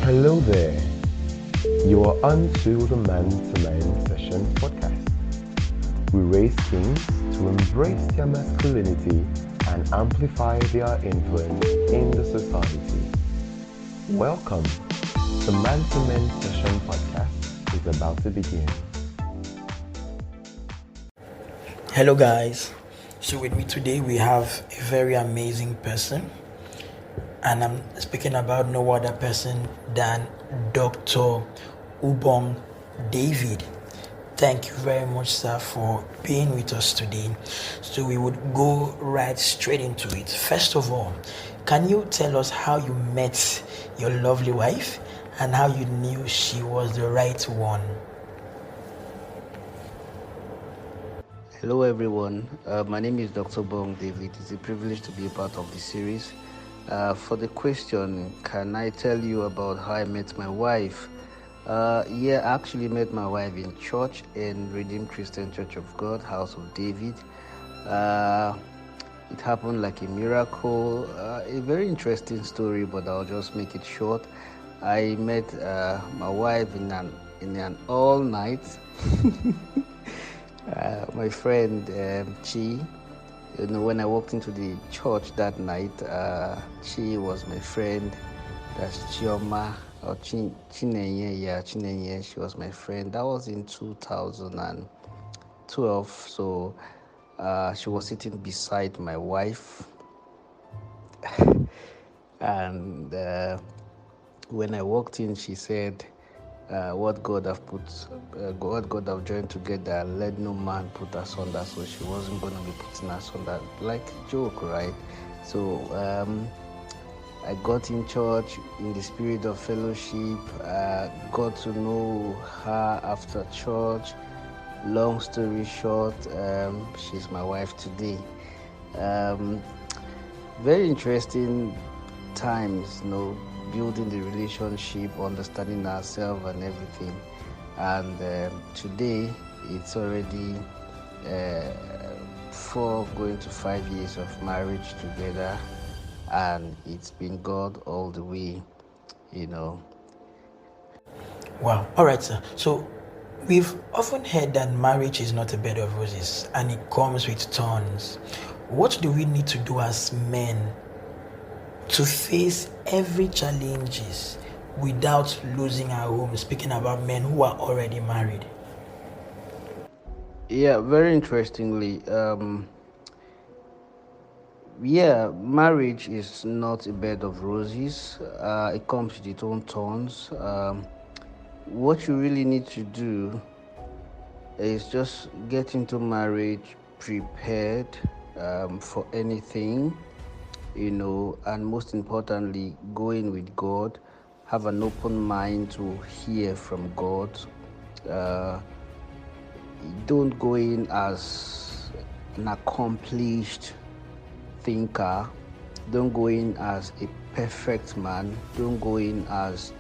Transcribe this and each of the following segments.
Hello there. You are on to the Man to Man Session podcast. We raise kings to embrace their masculinity and amplify their influence in the society. Welcome. The Man to Man Session podcast is about to begin. Hello, guys. So, with me today, we have a very amazing person, and I'm speaking about no other person than Dr. Ubong David. Thank you very much, sir, for being with us today. So, we would go right straight into it. First of all, can you tell us how you met your lovely wife and how you knew she was the right one? Hello everyone, my name is Dr. Ubong David. It's a privilege to be a part of this series. For the question, can I tell you about how I met my wife? I actually met my wife in church in Redeemed Christian Church of God, House of David. It happened like a miracle, a very interesting story, but I'll just make it short. I met my wife in an all night. My friend Chi, when I walked into the church that night, Chi was my friend. That's Chioma or Chinenye. Yeah, Chinenye. She was my friend. That was in 2012. So she was sitting beside my wife, and when I walked in, she said, what God have joined together, let no man put asunder. So she wasn't going to be putting asunder, like a joke, right? So I got in church in the spirit of fellowship. Got to know her after church. Long story short, she's my wife today. Very interesting times, building the relationship, understanding ourselves and everything. And today it's already 4 going to 5 years of marriage together, and it's been God all the way. Wow. All right, sir. So we've often heard that marriage is not a bed of roses and it comes with thorns. What do we need to do as men to face every challenges without losing our home? Speaking about men who are already married. Yeah, very interestingly, marriage is not a bed of roses. It comes with its own thorns. What you really need to do is just get into marriage prepared for anything, and most importantly, go in with God, have an open mind to hear from God. Don't go in as an accomplished thinker. Don't go in as a perfect man. Don't go in as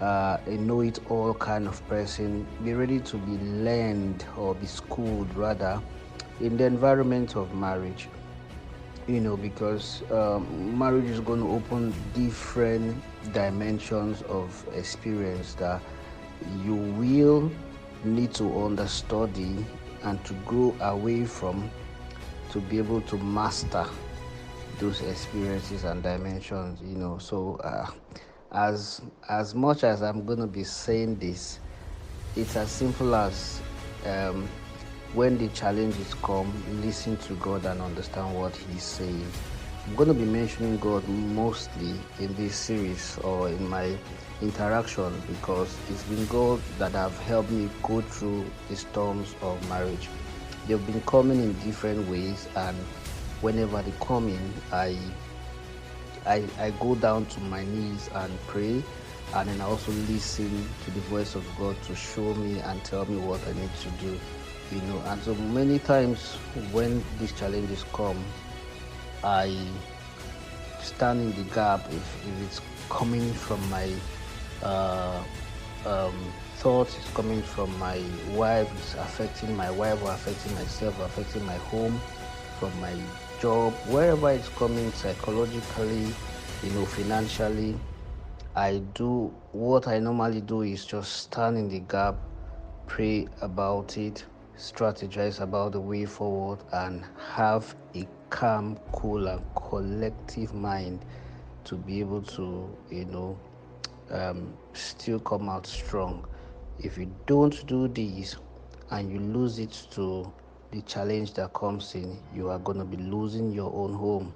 a know-it-all kind of person. Be ready to be learned or be schooled rather in the environment of marriage. Because marriage is going to open different dimensions of experience that you will need to understudy and to grow away from, to be able to master those experiences and dimensions. So as much as I'm going to be saying this, it's as simple as when the challenges come, listen to God and understand what He's saying. I'm going to be mentioning God mostly in this series or in my interaction, because it's been God that have helped me go through the storms of marriage. They've been coming in different ways, and whenever they come in, I go down to my knees and pray, and then I also listen to the voice of God to show me and tell me what I need to do. And so many times when these challenges come, I stand in the gap. If it's coming from my thoughts, it's coming from my wife, it's affecting my wife or affecting myself, affecting my home, from my job, wherever it's coming, psychologically, financially, What I normally do is just stand in the gap, pray about it, strategize about the way forward, and have a calm, cool, and collective mind to be able to, still come out strong. If you don't do this and you lose it to the challenge that comes in, you are going to be losing your own home.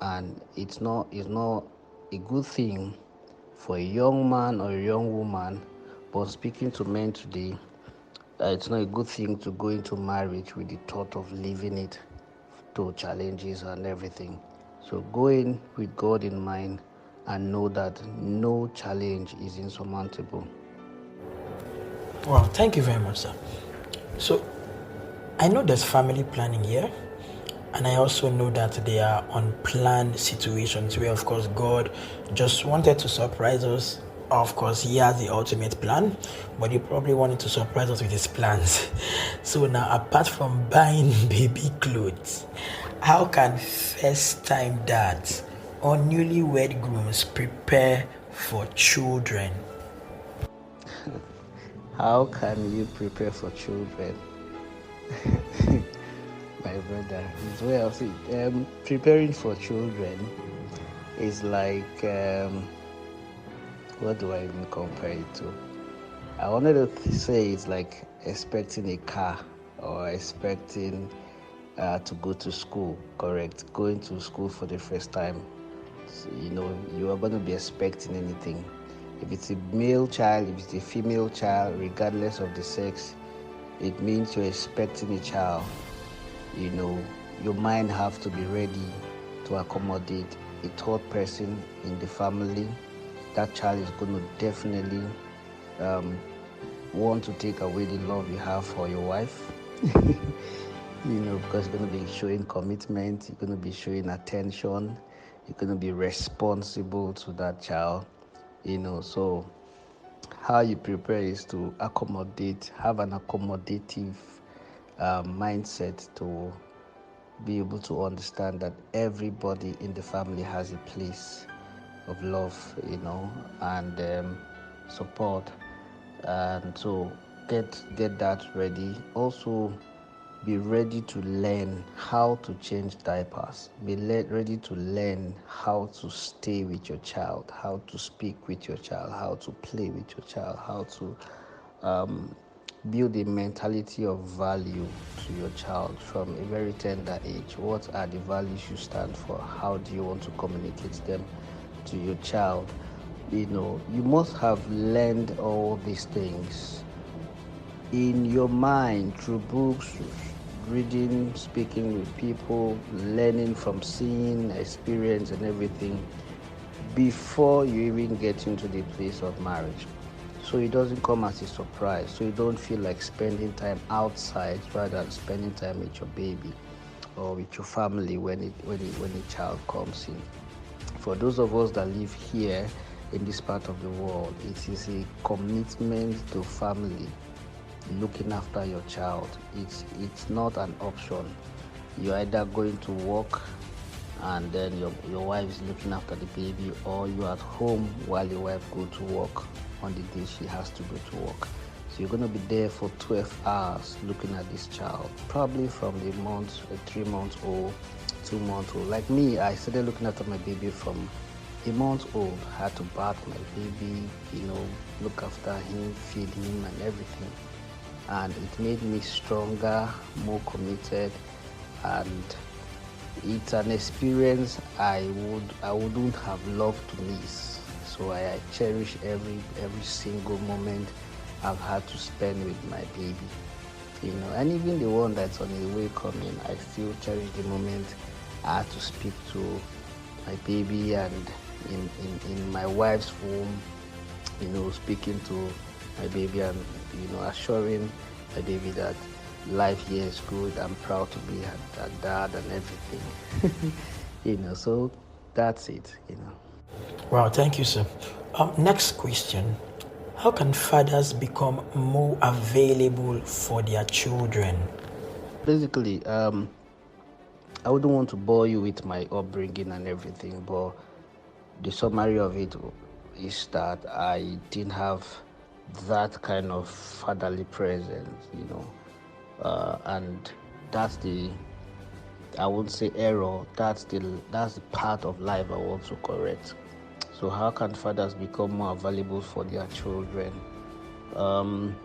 And it's not a good thing for a young man or a young woman. But speaking to men today, it's not a good thing to go into marriage with the thought of leaving it to challenges and everything. So go in with God in mind and know that no challenge is insurmountable. Wow, thank you very much, sir. So I know there's family planning here, and I also know that there are unplanned situations where, of course, God just wanted to surprise us. Of course, He has the ultimate plan, but He probably wanted to surprise us with His plans. So now, apart from buying baby clothes, how can first-time dads or newlywed grooms prepare for children? How can you prepare for children? My brother, it's way of it. Preparing for children is like, what do I even compare it to? I wanted to say it's like expecting a car or expecting to go to school, correct? Going to school for the first time. So, you are going to be expecting anything. If it's a male child, if it's a female child, regardless of the sex, it means you're expecting a child. Your mind have to be ready to accommodate a third person in the family. That child is going to definitely want to take away the love you have for your wife. Because you're going to be showing commitment, you're going to be showing attention, you're going to be responsible to that child. So how you prepare is to have an accommodative mindset to be able to understand that everybody in the family has a place of love, and support. And so get that ready. Also, be ready to learn how to change diapers. Be ready to learn how to stay with your child, how to speak with your child, how to play with your child, how to build a mentality of value to your child from a very tender age. What are the values you stand for? How do you want to communicate them to your child? You must have learned all these things in your mind through books, reading, speaking with people, learning from seeing, experience, and everything before you even get into the place of marriage. So it doesn't come as a surprise. So you don't feel like spending time outside rather than spending time with your baby or with your family when a child comes in. For those of us that live here in this part of the world, it is a commitment to family, looking after your child. It's not an option. You're either going to work and then your wife is looking after the baby, or you're at home while your wife go to work on the day she has to go to work. So you're going to be there for 12 hours looking at this child, probably from the 3 months old, 2 months old. Like me, I started looking after my baby from a month old. I had to bath my baby, look after him, feed him and everything. And it made me stronger, more committed, and it's an experience I wouldn't have loved to miss. So I cherish every single moment I've had to spend with my baby. And even the one that's on the way coming, I still cherish the moment I had to speak to my baby, and in my wife's womb, speaking to my baby and assuring my baby that life here is good. I'm proud to be her dad and everything. So that's it. Wow, thank you, sir. Next question. How can fathers become more available for their children? Basically, I wouldn't want to bore you with my upbringing and everything, but the summary of it is that I didn't have that kind of fatherly presence, and that's the, I won't say error. That's the part of life I want to correct. So how can fathers become more available for their children? Um,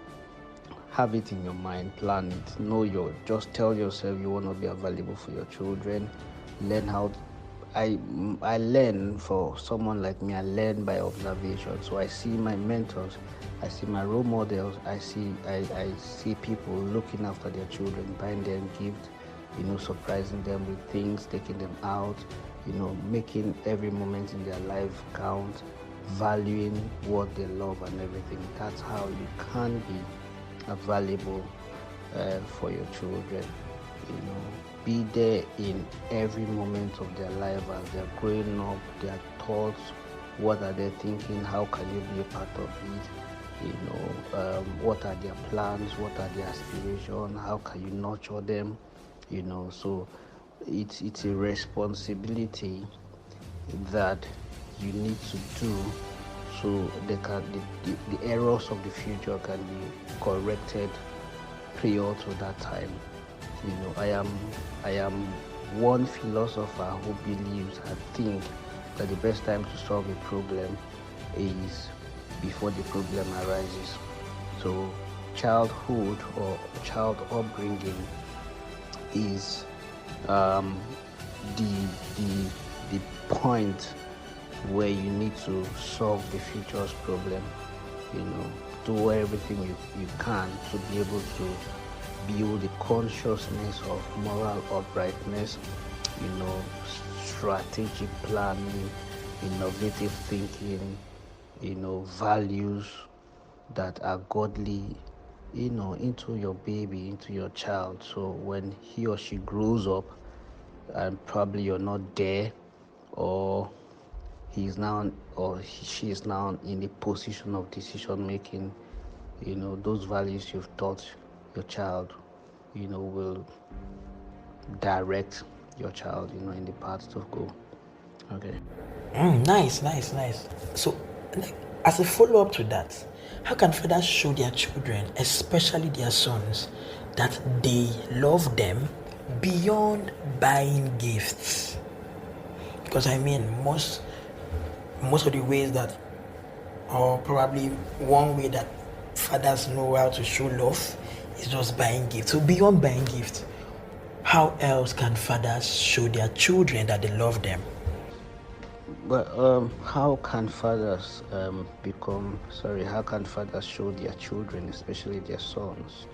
have it in your mind, plan it, just tell yourself you want to be available for your children. Learn how. I learn, for someone like me, I learn by observation. So I see my mentors, I see my role models, I see people looking after their children, buying them gifts, surprising them with things, taking them out, making every moment in their life count, valuing what they love and everything. That's how you can be available for your children. Be there in every moment of their life as they're growing up, their thoughts, what are they thinking, how can you be a part of it, what are their plans, what are their aspirations, how can you nurture them, so it's a responsibility that you need to do, so the errors of the future can be corrected prior to that time. I am one philosopher who believes and think that the best time to solve a problem is before the problem arises. So childhood or child upbringing is um, the the the point where you need to solve the future's problem. Do everything you can to be able to build the consciousness of moral uprightness, strategic planning, innovative thinking, values that are godly, into your baby, into your child. So when he or she grows up and probably you're not there, or he's now or she is now in a position of decision making, those values you've taught your child, will direct your child, in the path to go. Okay. Nice, nice, nice. So, like, as a follow up to that, how can fathers show their children, especially their sons, that they love them beyond buying gifts? Because I mean, most of the ways that, or probably one way that fathers know how to show love is just buying gifts. So beyond buying gifts, how else can fathers show their children that they love them? But how can fathers how can fathers show their children, especially their sons,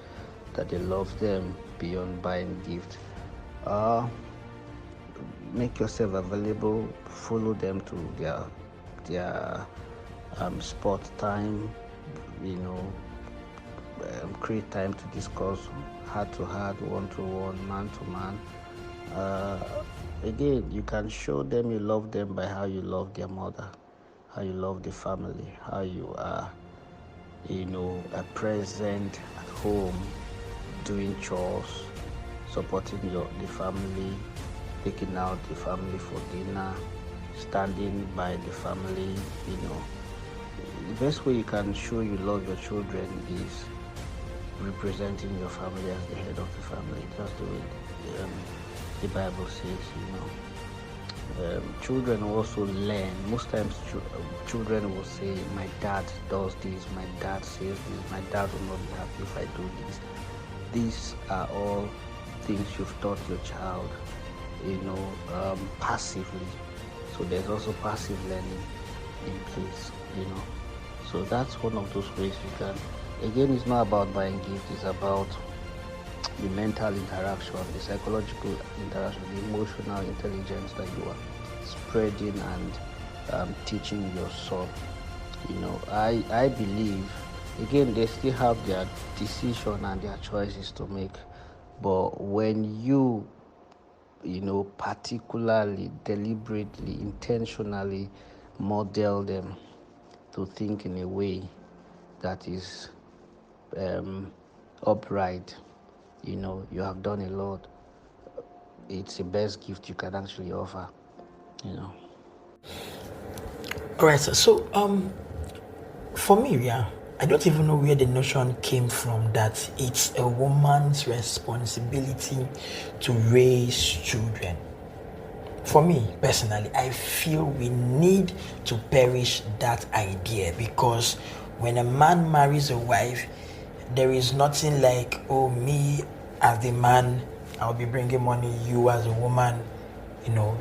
that they love them beyond buying gifts? Uh, Make yourself available, follow them to their sport time, you know, create time to discuss heart to heart, one to one, man to man. Again, you can show them you love them by how you love their mother, how you love the family, how you are, a present at home, doing chores, supporting the family, taking out the family for dinner, standing by the family. The best way you can show you love your children is representing your family as the head of the family. That's the way the Bible says. Children also learn. Most times, children will say, "My dad does this. My dad says this. My dad will not be happy if I do this." These are all things you've taught your child, passively. So there's also passive learning in place. So that's one of those ways you can. Again, it's not about buying gifts. It's about the mental interaction, the psychological interaction, the emotional intelligence that you are spreading and teaching your son. I believe, again, they still have their decision and their choices to make, but when you particularly, deliberately, intentionally model them to think in a way that is upright, you have done a lot. It's the best gift you can actually offer. All right, sir. So, for me, yeah, I don't even know where the notion came from that it's a woman's responsibility to raise children. For me personally, I feel we need to perish that idea, because when a man marries a wife, there is nothing like, oh, me as the man, I'll be bringing money, you as a woman,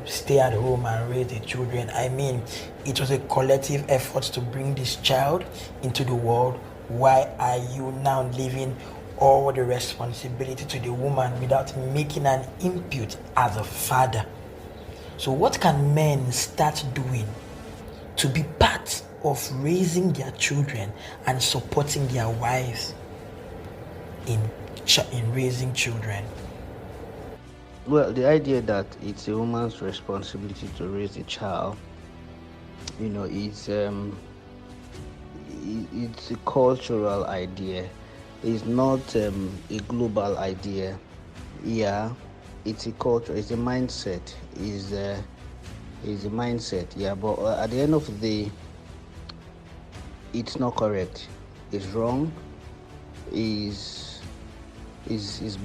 stay at home and raise the children. I mean, it was a collective effort to bring this child into the world. Why are you now leaving all the responsibility to the woman without making an input as a father? So, what can men start doing to be part of raising their children and supporting their wives in raising children? Well, the idea that it's a woman's responsibility to raise a child, it's a cultural idea. It's not a global idea. Yeah, it's a culture. It's a mindset. Is a mindset. Yeah, but at the end of the day, it's not correct. It's wrong. Is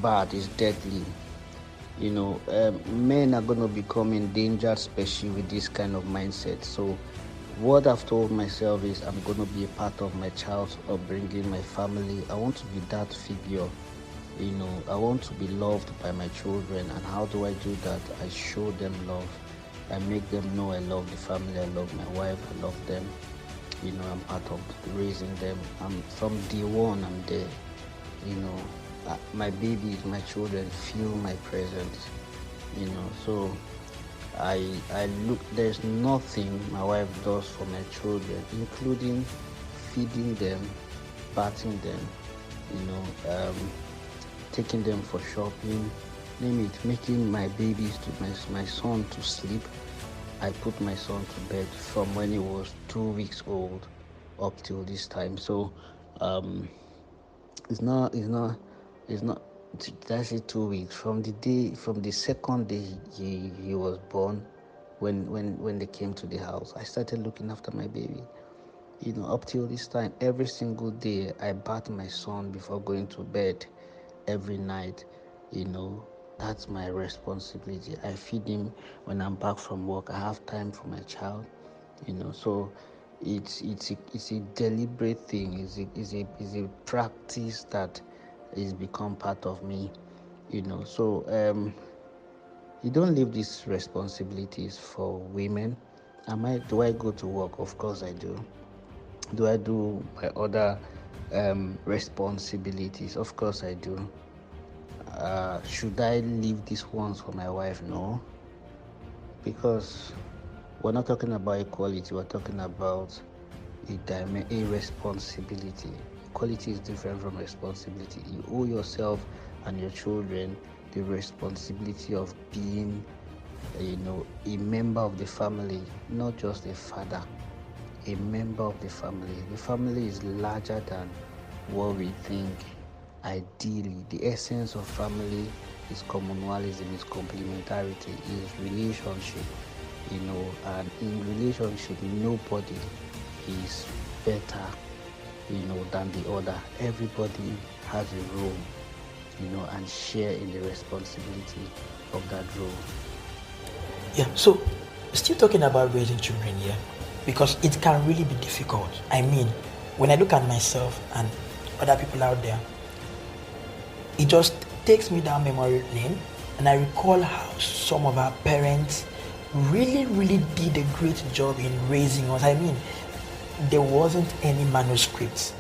bad. Is deadly. Men are going to become endangered, especially with this kind of mindset. So what I've told myself is I'm going to be a part of my child's upbringing, my family. I want to be that figure. I want to be loved by my children. And how do I do that? I show them love. I make them know I love the family. I love my wife. I love them. I'm part of raising them. From day one, I'm there. My babies, my children feel my presence. So I look. There's nothing my wife does for my children, including feeding them, bathing them, taking them for shopping, name it, making my babies my son to sleep. I put my son to bed from when he was 2 weeks old up till this time. So it's not that's it 2 weeks from the second day he was born. When they came to the house, I started looking after my baby. Up till this time, every single day I bath my son before going to bed every night. That's my responsibility. I feed him when I'm back from work. I have time for my child. So it's a deliberate thing. It's a practice that is become part of me. So you don't leave these responsibilities for women. Do I go to work? Of course I do. Do I do my other responsibilities? Of course I do. Should I leave these ones for my wife? No, because we're not talking about equality. We're talking about a responsibility. Equality is different from responsibility. You owe yourself and your children the responsibility of being, a member of the family, not just a father, a member of the family. The family is larger than what we think. Ideally, the essence of family is communalism, is complementarity, is relationship. And in relationship, nobody is better, than the other. Everybody has a role, and share in the responsibility of that role. Yeah, so still talking about raising children here, because it can really be difficult. I mean, when I look at myself and other people out there, it just takes me down memory lane, and I recall how some of our parents really did a great job in raising us. I mean, there wasn't any manuscripts.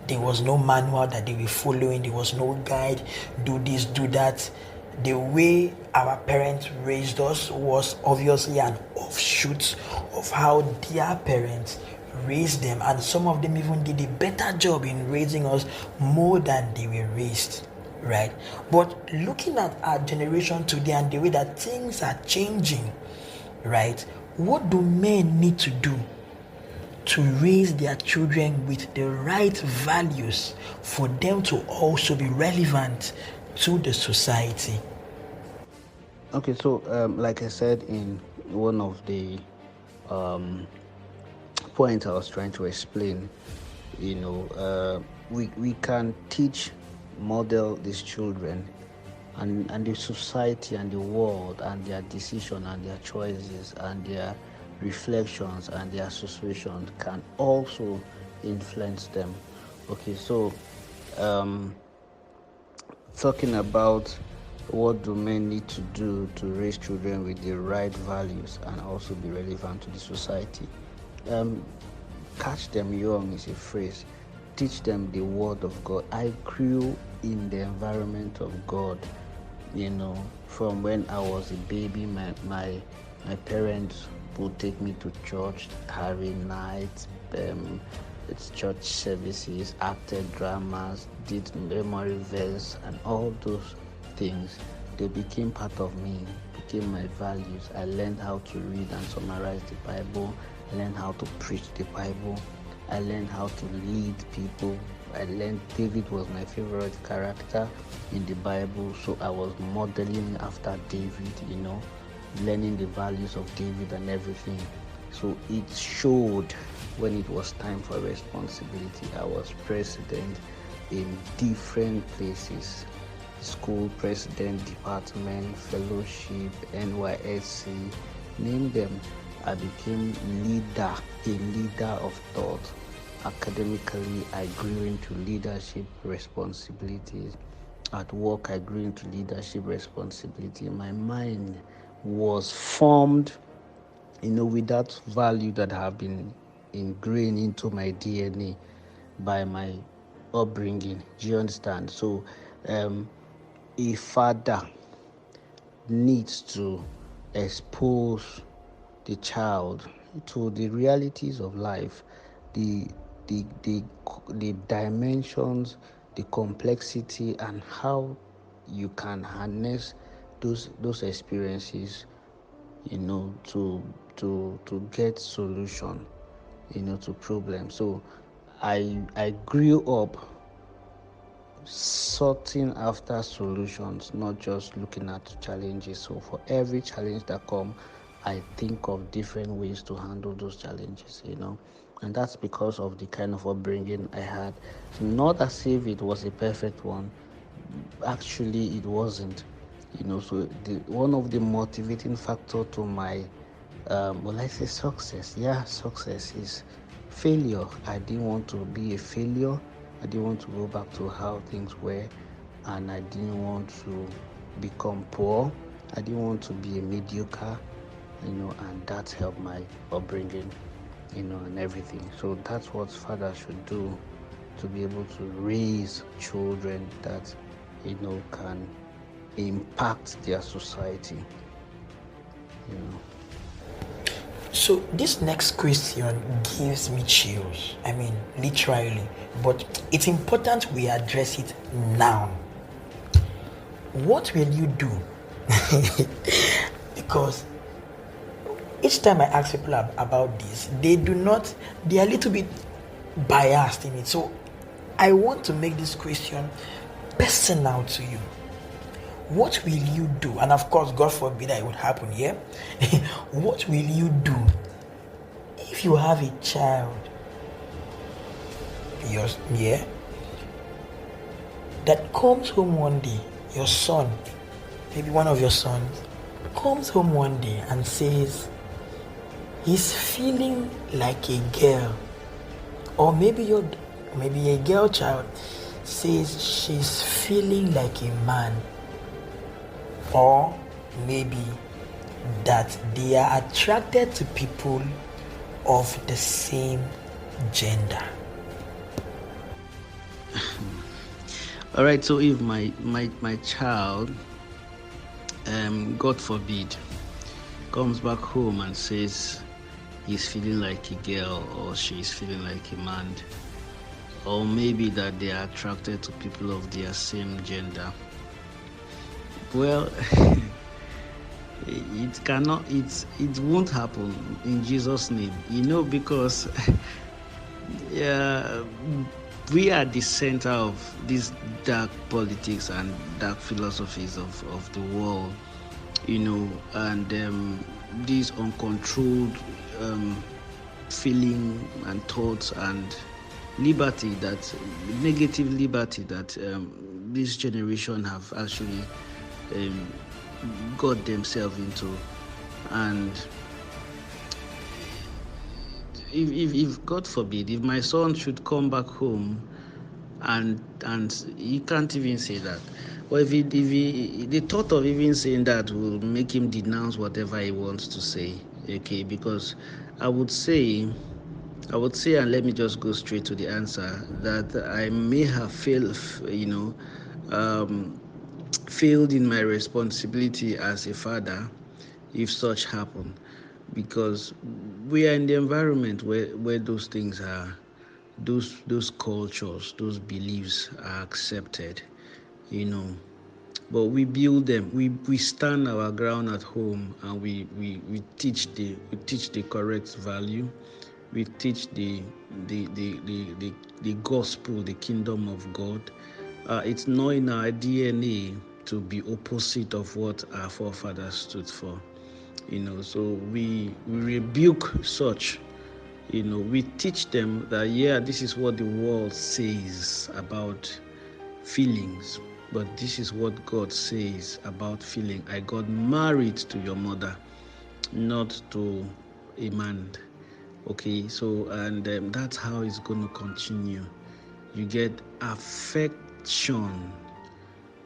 There was no manual that they were following. There was no guide, do this, do that. The way our parents raised us was obviously an offshoot of how their parents raised them. And some of them even did a better job in raising us more than they were raised, right? But looking at our generation today and the way that things are changing, right? What do men need to do to raise their children with the right values for them to also be relevant to the society? Okay, so like I said in one of the point I was trying to explain. We can teach, model these children, and the society and the world and their decision and their choices and their reflections and their associations can also influence them. Okay, so talking about what do men need to do to raise children with the right values and also be relevant to the society. Catch them young is a phrase. Teach them the word of God. I grew in the environment of God, from when I was a baby. My parents would take me to church, carry nights, it's church services, acted dramas, did memory verse, and all those things. They became part of me, became my values. I learned how to read and summarize the Bible. I learned how to preach the Bible. I learned how to lead people. I learned David was my favorite character in the Bible, so I was modeling after David, learning the values of David and everything. So it showed when it was time for responsibility. I was president in different places: school president, department, fellowship, NYSC, name them. I became a leader of thought. Academically, I grew into leadership responsibilities. At work, I grew into leadership responsibility. My mind was formed, with that value that have been ingrained into my DNA by my upbringing. Do you understand? So, a father needs to expose the child to the realities of life, the dimensions, the complexity, and how you can harness those experiences, to get solution, to problems. So I grew up sorting after solutions, not just looking at challenges. So for every challenge that come, I think of different ways to handle those challenges, and that's because of the kind of upbringing I had. Not as if it was a perfect one. Actually, it wasn't. So one of the motivating factor to my, I say success. Yeah, success is failure. I didn't want to be a failure. I didn't want to go back to how things were, and I didn't want to become poor. I didn't want to be a mediocre, and that helped my upbringing, and everything. So that's what fathers should do to be able to raise children that, can impact their society, So this next question gives me chills. I mean, literally. But it's important we address it now. What will you do? Because each time I ask people about this, they are a little bit biased in it. So I want to make this question personal to you. What will you do? And of course, God forbid that it would happen, yeah? What will you do if you have a child, that comes home one day, your son, maybe one of your sons, comes home one day and says he's feeling like a girl, or maybe a girl child says she's feeling like a man, or maybe that they are attracted to people of the same gender. All right, so if my child, God forbid, comes back home and says he's feeling like a girl or she's feeling like a man, or maybe that they are attracted to people of their same gender, well, it won't happen in Jesus' name, because we are the center of these dark politics and dark philosophies of the world, and these uncontrolled feeling and thoughts and liberty, that negative liberty that this generation have actually got themselves into. And if God forbid, if my son should come back home and he can't even say that, or if he the thought of even saying that will make him denounce whatever he wants to say, okay? Because I would say, and let me just go straight to the answer, that I may have failed in my responsibility as a father if such happen, because we are in the environment where those things are, those cultures, those beliefs are accepted, but we build them. We stand our ground at home, and we teach the correct value. We teach the gospel, the kingdom of God. It's not in our DNA to be opposite of what our forefathers stood for. So we rebuke such. We teach them that, this is what the world says about feelings, but this is what God says about feeling. I got married to your mother, not to a man. Okay, so and that's how it's going to continue. You get affection,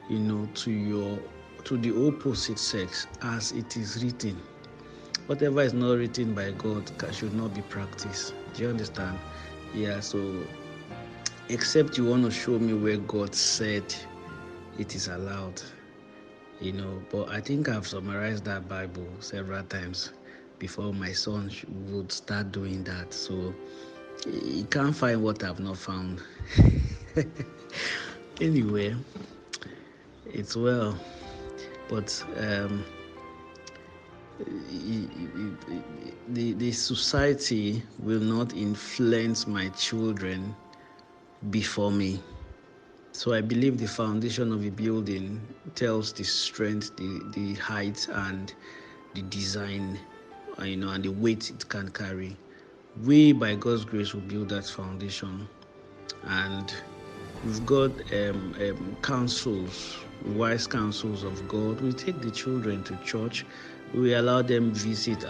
to the opposite sex, as it is written. Whatever is not written by God should not be practiced. Do you understand? Yeah, so except you want to show me where God said it is allowed, but I think I've summarized that Bible several times before my son would start doing that. So he can't find what I've not found. Anyway, it's well, but the society will not influence my children before me. So I believe the foundation of a building tells the strength, the height, and the design, and the weight it can carry. We, by God's grace, will build that foundation. And we've got counsels, wise counsels of God. We take the children to church. We allow them visit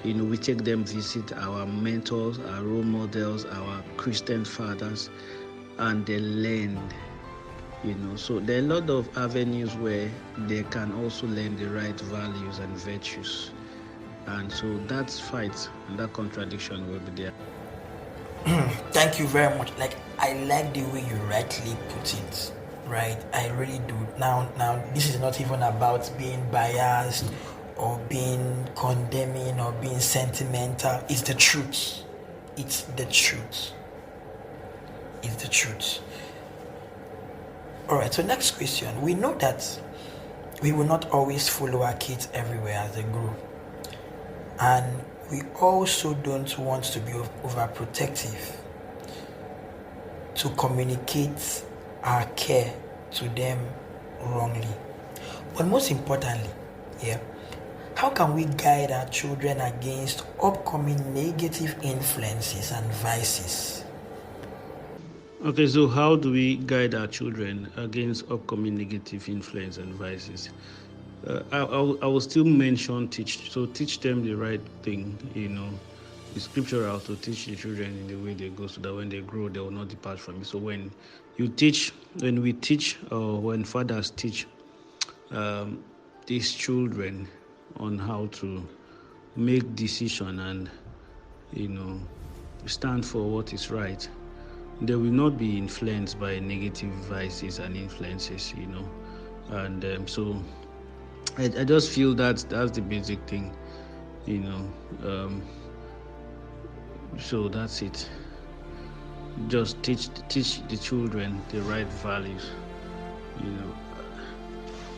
we take them visit our mentors, our role models, our Christian fathers, and they learn. So there are a lot of avenues where they can also learn the right values and virtues. And so that fight and that contradiction will be there. Thank you very much. I like the way you rightly put it, right? I really do. Now, this is not even about being biased or being condemning or being sentimental. It's the truth. It's the truth. It's the truth. All right, so next question. We know that we will not always follow our kids everywhere as they grow. And we also don't want to be overprotective, to communicate our care to them wrongly. But most importantly, how can we guide our children against upcoming negative influences and vices? Okay, so how do we guide our children against upcoming negative influence and vices? I will still mention teach. So teach them the right thing, the scriptural, to teach the children in the way they go, so that when they grow, they will not depart from it. So when we teach, or when fathers teach these children on how to make decision and, stand for what is right, they will not be influenced by negative vices and influences, and so I just feel that's the basic thing, so that's it. Just teach the children the right values,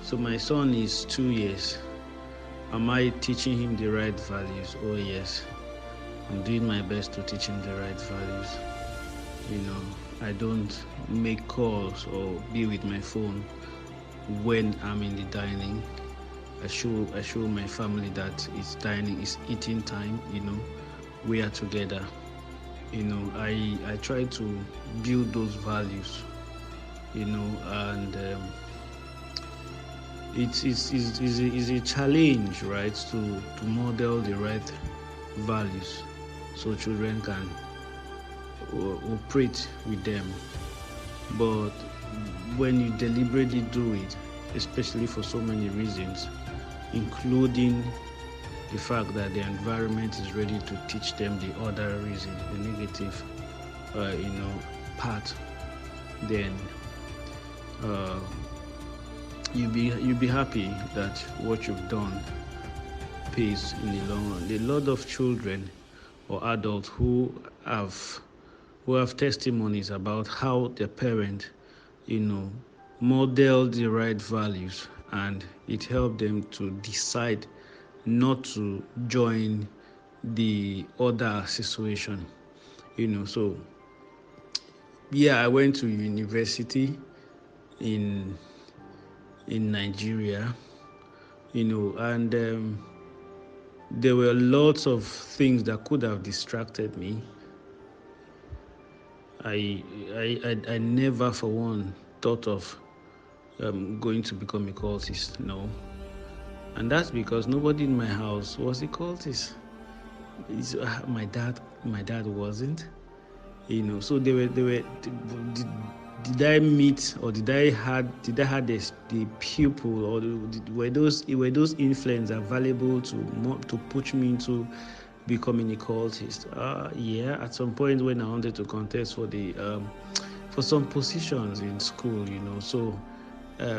So my son is 2 years. Am I teaching him the right values? Oh yes, I'm doing my best to teach him the right values. I don't make calls or be with my phone when I'm in the dining. I show my family that it's dining, it's eating time, we are together. I try to build those values, and it's a challenge, right, to model the right values so children can operate with them. But when you deliberately do it, especially for so many reasons, including the fact that the environment is ready to teach them the other reason, the negative, part, then you'll be happy that what you've done pays in the long run. A lot of children or adults who have testimonies about how their parent, modeled the right values, and it helped them to decide not to join the other situation. So I went to university in Nigeria, and there were lots of things that could have distracted me. I never for one thought of going to become a cultist, no. And that's because nobody in my house was a cultist. My dad wasn't, so they were did I meet, or did I had the pupil, or were those influences available to push me into becoming a cultist? At some point when I wanted to contest for some positions in school, so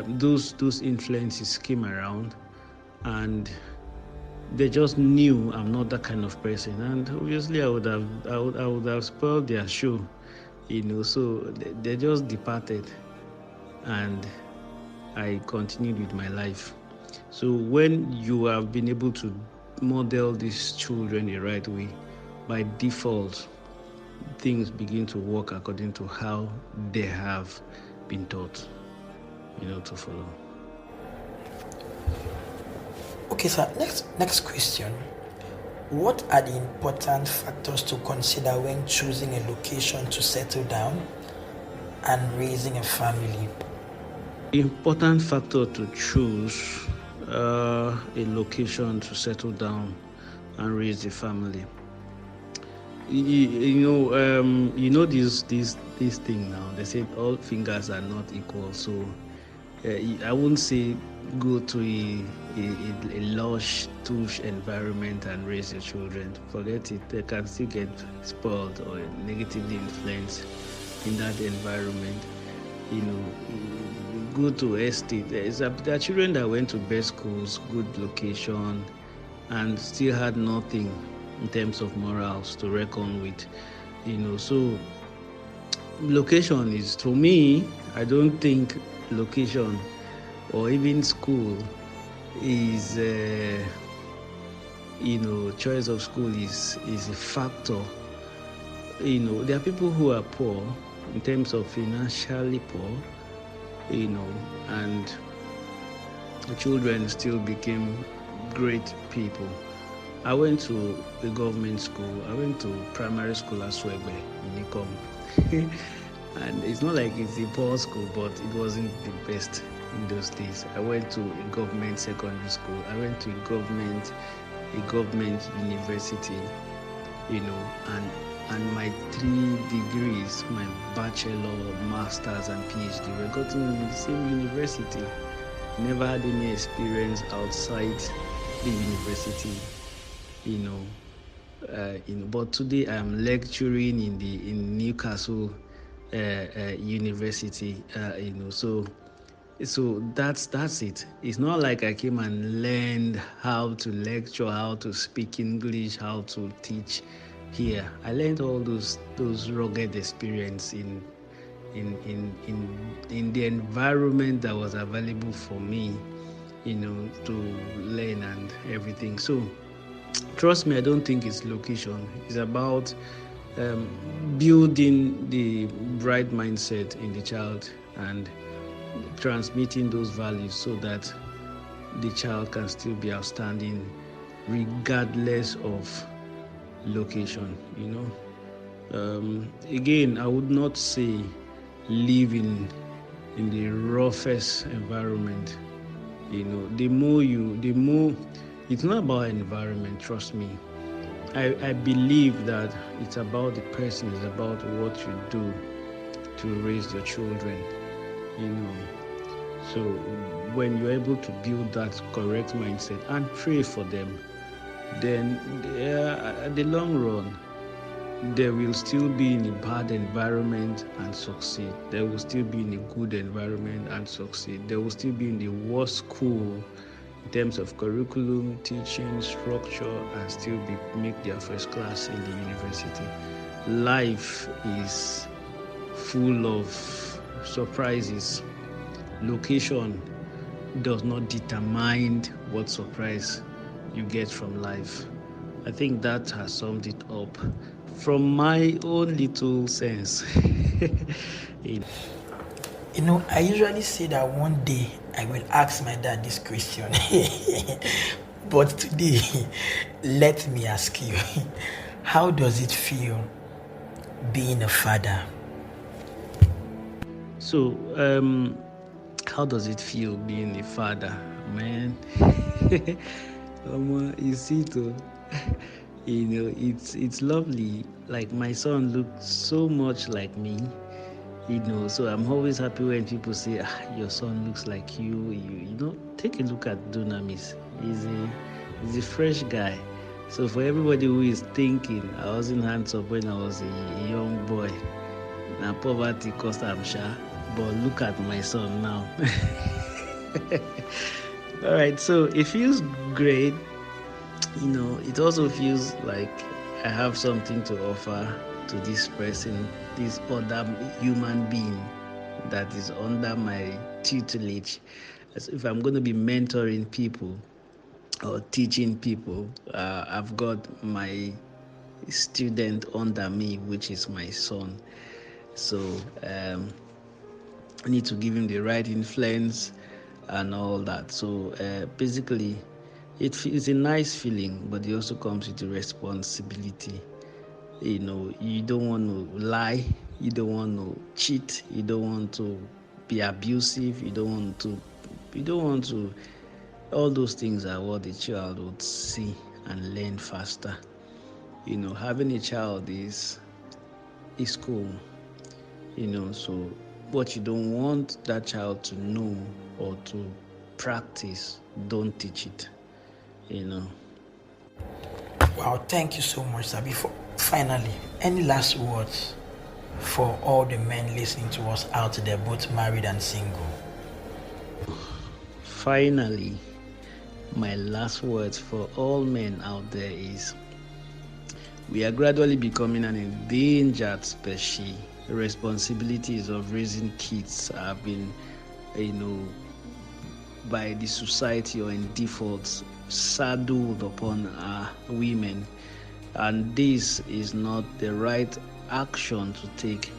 those influences came around, and they just knew I'm not that kind of person, and obviously I would have spoiled their show, so they just departed, and I continued with my life. So when you have been able to model these children the right way, by default, things begin to work according to how they have been taught, to follow. Okay, sir. Next question. What are the important factors to consider when choosing a location to settle down and raising a family? The important factor to choose a location to settle down and raise a family. This thing now. They say all fingers are not equal. So I wouldn't say go to a lush, tush environment and raise your children. Forget it. They can still get spoiled or negatively influenced in that environment. Go to estate. There are children that went to best schools, good location, and still had nothing in terms of morals to reckon with. So location is, to me, I don't think location or even school is choice of school is a factor. There are people who are poor in terms of financially poor, and the children still became great people. I went to a government school. I went to primary school at Swegbe in Nikom. And it's not like it's a poor school, but it wasn't the best in those days. I went to a government secondary school. I went to a government university, and my 3 degrees, my bachelor, master's, and PhD were gotten in the same university. Never had any experience outside the university, but today I am lecturing in Newcastle University, so that's it. It's not like I came and learned how to lecture, how to speak English, how to teach here. I learned all those rugged experience in the environment that was available for me, to learn and everything. So trust me, I don't think it's location. It's about building the right mindset in the child and transmitting those values so that the child can still be outstanding regardless of location. Again, I would not say live in the roughest environment. The more it's not about environment, trust me. I believe that it's about the person, it's about what you do to raise your children. So when you're able to build that correct mindset and pray for them, then at the long run, they will still be in a bad environment and succeed. They will still be in a good environment and succeed. They will still be in the worst school in terms of curriculum, teaching, structure, and still make their first class in the university. Life is full of surprises. Location does not determine what surprise you get from life. I think that has summed it up from my own little sense. I usually say that one day I will ask my dad this question. But today, let me ask you, how does it feel being a father? So, how does it feel being a father, man? You see, too. It's lovely. Like, my son looks so much like me. So I'm always happy when people say, your son looks like you. Take a look at Dunamis. He's a fresh guy. So for everybody who is thinking I wasn't handsome when I was a young boy, now poverty cost I'm sure, but look at my son now. All right, so it feels great. It also feels like I have something to offer to this person, this other human being that is under my tutelage. As if I'm going to be mentoring people or teaching people, I've got my student under me, which is my son. So I need to give him the right influence and all that. So basically, it's a nice feeling, but it also comes with a responsibility. You don't want to lie, you don't want to cheat, you don't want to be abusive, you don't want to. All those things are what the child would see and learn faster. Having a child is cool. So what you don't want that child to know or to practice, don't teach it. Wow, thank you so much, Sabi. Finally, any last words for all the men listening to us out there, both married and single? Finally, my last words for all men out there is, we are gradually becoming an endangered species. The responsibilities of raising kids have been, by the society or in default, saddled upon women, and this is not the right action to take.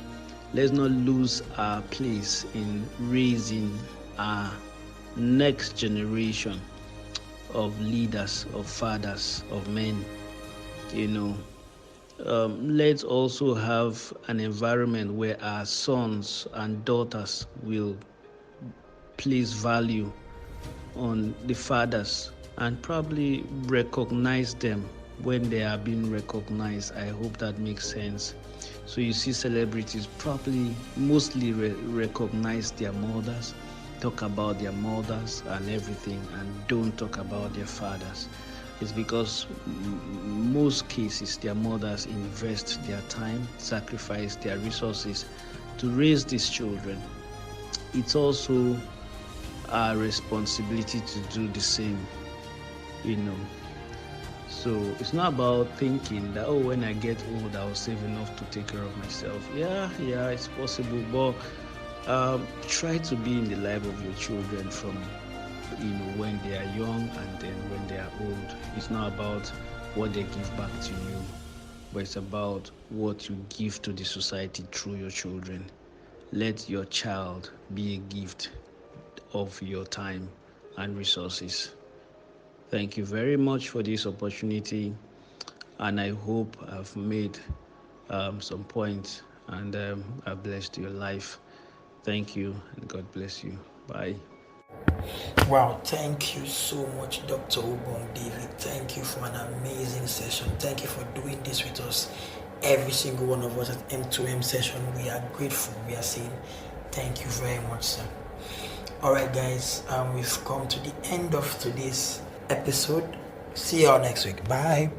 Let's not lose our place in raising our next generation of leaders, of fathers, of men. Let's also have an environment where our sons and daughters will place value on the fathers and probably recognize them when they are being recognized. I hope that makes sense. So you see celebrities probably mostly recognize their mothers, talk about their mothers and everything, and don't talk about their fathers. It's because most cases their mothers invest their time, sacrifice their resources to raise these children. It's also our responsibility to do the same. So it's not about thinking that, when I get old I'll save enough to take care of myself. Yeah, it's possible, but try to be in the life of your children from when they are young and then when they are old. It's not about what they give back to you, but it's about what you give to the society through your children. Let your child be a gift of your time and resources. Thank you very much for this opportunity. and I hope I've made some points and I've blessed your life. Thank you, and God bless you. Bye. Wow, thank you so much, Dr. Ubong David. Thank you for an amazing session. Thank you for doing this with us. Every single one of us at M2M session, we are grateful. We are saying thank you very much, sir. Alright, guys, we've come to the end of today's episode. See you all next week. Bye.